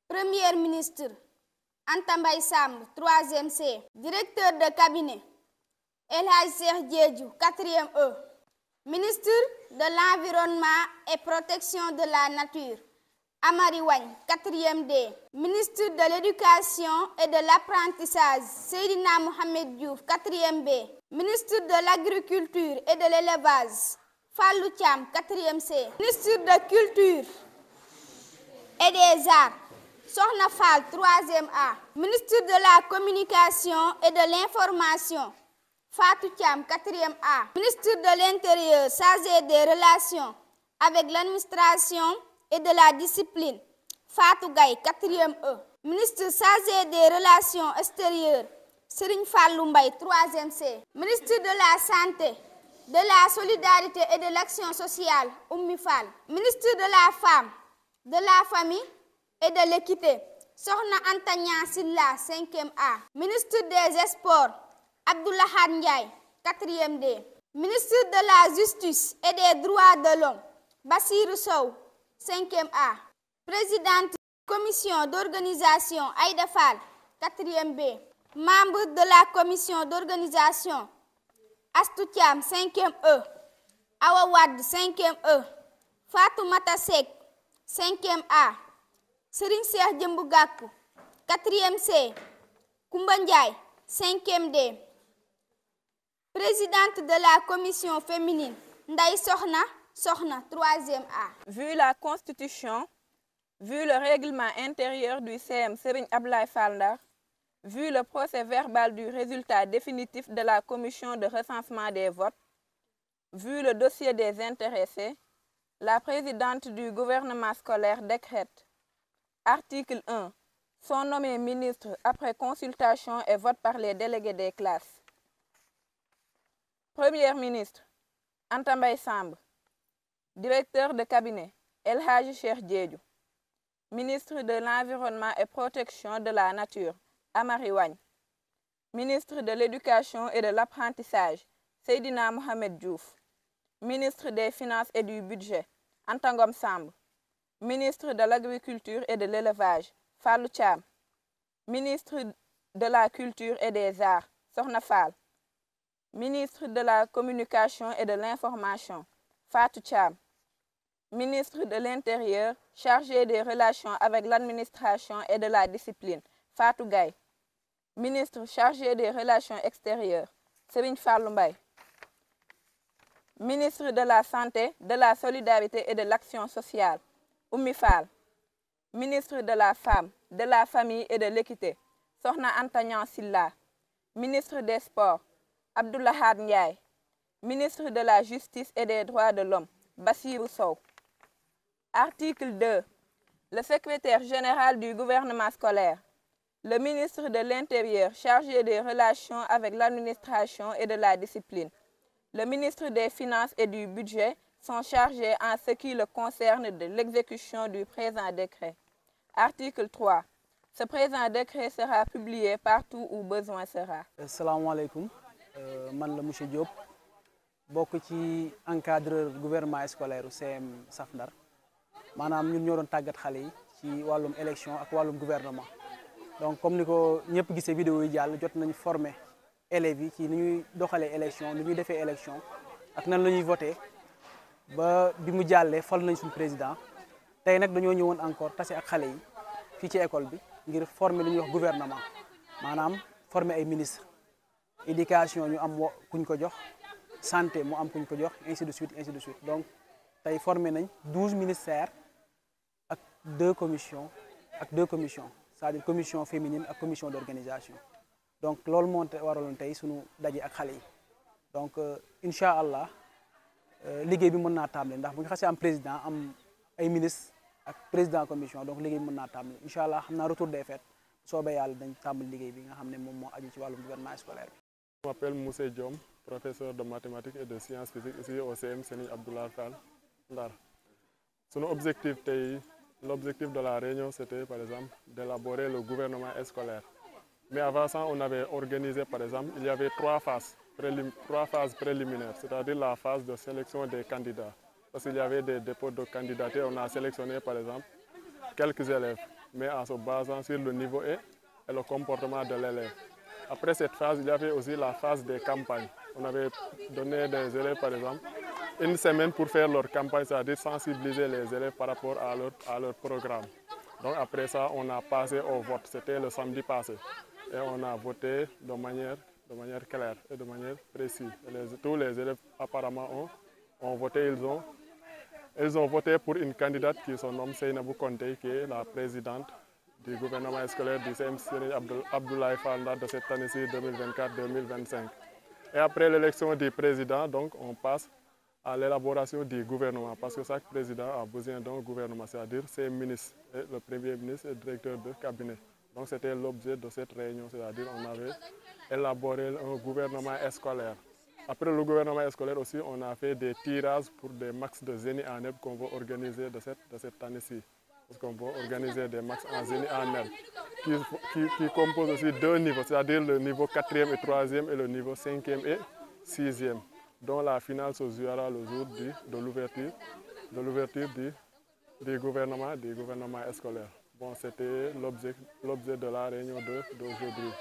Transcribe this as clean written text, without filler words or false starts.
Premier ministre Anta Mbaye Samb 3e C. Directeur de cabinet El Hadji Cheikh Diédhiou 4e E. Ministre de l'Environnement et Protection de la Nature Amary Wagne 4e D. Ministre de l'Éducation et de l'Apprentissage Seydina Mohamed Diouf 4e B. Ministre de l'Agriculture et de l'Élevage Fallou Thiam 4e C. Ministre de Culture et des Arts Sokhna Fall 3e A. Ministre de la Communication et de l'Information Fatou Thiam 4e A. Ministre de l'Intérieur chargé des relations avec l'administration et de la discipline Fatou Gaye 4e E. Ministre chargé des relations extérieures Serigne Fallou Mbaye 3e C. Ministre de la Santé, de la Solidarité et de l'Action sociale Oumy Fall. Ministre de la Femme, de la Famille et de l'Équité Sokhna Anta Niang Silla 5e A. Ministre des Sports Abdou Lahad Ndiaye 4e D. Ministre de la Justice et des Droits de l'Homme Bassirou Sow 5e A. Présidente Commission d'organisation Aïda Fall 4e B. Membre de la commission d'organisation Astou Thiam 5e E. Awa Wade 5e E. Fatoumata Seck 5e A. Serigne Cheikh Jëmbu Gakou 4e C. Koumba Ndiaye 5e D. Présidente de la commission féminine Ndaye Sokhna 3e A. Vu la constitution, vu le règlement intérieur du CM Serigne Ablaye Fall Ndar, vu le procès verbal du résultat définitif de la commission de recensement des votes, vu le dossier des intéressés, la présidente du gouvernement scolaire décrète. Article 1. Sont nommés ministres après consultation et vote par les délégués des classes. Premier ministre Anta Mbaye Samb. Directeur de cabinet El Hadji Cheikh Diédhiou. Ministre de l'Environnement et Protection de la Nature Amary Wagne. Ministre de l'Éducation et de l'Apprentissage Seydina Mohamed Diouf. Ministre des Finances et du Budget Anta Ngom Samb. Ministre de l'Agriculture et de l'Élevage Fallou Thiam. Ministre de la Culture et des Arts Sokhna Fall. Ministre de la Communication et de l'Information Fatou Thiam. Ministre de l'Intérieur chargé des relations avec l'administration et de la discipline Fatou Gaye. Ministre chargé des relations extérieures Serigne Fallou Mbaye. Ministre de la Santé, de la Solidarité et de l'Action sociale Oumy Fall. Ministre de la Femme, de la Famille et de l'Équité Sokhna Anta Niang Silla. Ministre des Sports Abdou Lahad Ndiaye. Ministre de la Justice et des Droits de l'Homme Bassirou Sow. Article 2. Le secrétaire général du gouvernement scolaire, le ministre de l'Intérieur chargé des relations avec l'administration et de la discipline, le ministre des Finances et du Budget sont chargés en ce qui le concerne de l'exécution du présent décret. Article 3. Ce présent décret sera publié partout où besoin sera. Assalamu alaikum. Man la monsieur Diop bokk ci encadreur gouvernement scolaire u CM Saf Ndar maanaam ñun ñoo doon tàggat xale yi ci wàllum élection ak wàllum gouvernement. Donc comme ni ko ñëpp gisee vidéo yi jàll jot nañu former élèves yi ci ni ñuy doxalee élection ni ñuy defee élection ak nan la ñuy voté ba bi mu jàllee fal nañ suñu président. Tey nag dañoo ñëwoon encore tase ak xale yi fii ci école bi ngir former li ñuy wax gouvernement maanaam former ay ministre éducation ñu am kuñ ko jox santé mu am kuñ ko jox ainsi de suite donc tey formé nañ 12 ministères ak 2 commissions c'est-à-dire commission féminine ak commission d'organisation donc loolu moo waraloon tey suñu daje ak xale yi donc incha allah liggéey bi mën naa tàmbali ndax bu ñu xasee am président am ay ministre ak président commission donc liggéey bi mën naa tàmbali incha allah xam naa retour des fêtes soobee yàlla dañ tàmbali liggéey bi nga xam ne moom moo aju ci wàllum gouvernement scolaire bi. Je m'appelle Moussé Diom, professeur de mathématiques et de sciences physiques ici au CM Serigne Abdoulaye Fall Ndar. L'objectif de la réunion, c'était par exemple d'élaborer le gouvernement scolaire. Mais avant ça, on avait organisé par exemple, il y avait trois phases préliminaires, c'est-à-dire la phase de sélection des candidats. Parce qu'il y avait des dépôts de candidature, on a sélectionné par exemple quelques élèves. mais en se basant sur le niveau et le comportement de l'élève. Après cette phase, il y avait aussi la phase des campagnes. On avait donné des élèves, par exemple, une semaine pour faire leur campagne, c'est-à-dire sensibiliser les élèves par rapport à leur programme. Donc après ça, on a passé au vote. C'était le samedi passé. Et on a voté de manière claire et de manière précise. Tous les élèves apparemment ont voté. Ils ont voté pour une candidate qui se nomme Seynabou Konté, qui est la présidente du gouvernement scolaire du CM Abdoulaye Fall de cette année-ci 2024-2025. Et après l'élection du président, donc, on passe à l'élaboration du gouvernement, parce que chaque président a besoin d'un gouvernement, c'est-à-dire ses ministres, et le premier ministre et le directeur de cabinet. Donc c'était l'objet de cette réunion, c'est-à-dire on avait élaboré un gouvernement scolaire. Après le gouvernement scolaire aussi, on a fait des tirages pour des max de génie en herbe qu'on va organiser de cette année-ci. Parce qu'on va organiser des max en génie en herbe qui composent aussi deux niveaux, c'est-à-dire le niveau 4e et 3e et le niveau 5e et 6e, dont la finale se jouera le jour de l'ouverture du gouvernement scolaire. Bon, c'était l'objet de la réunion d'aujourd'hui.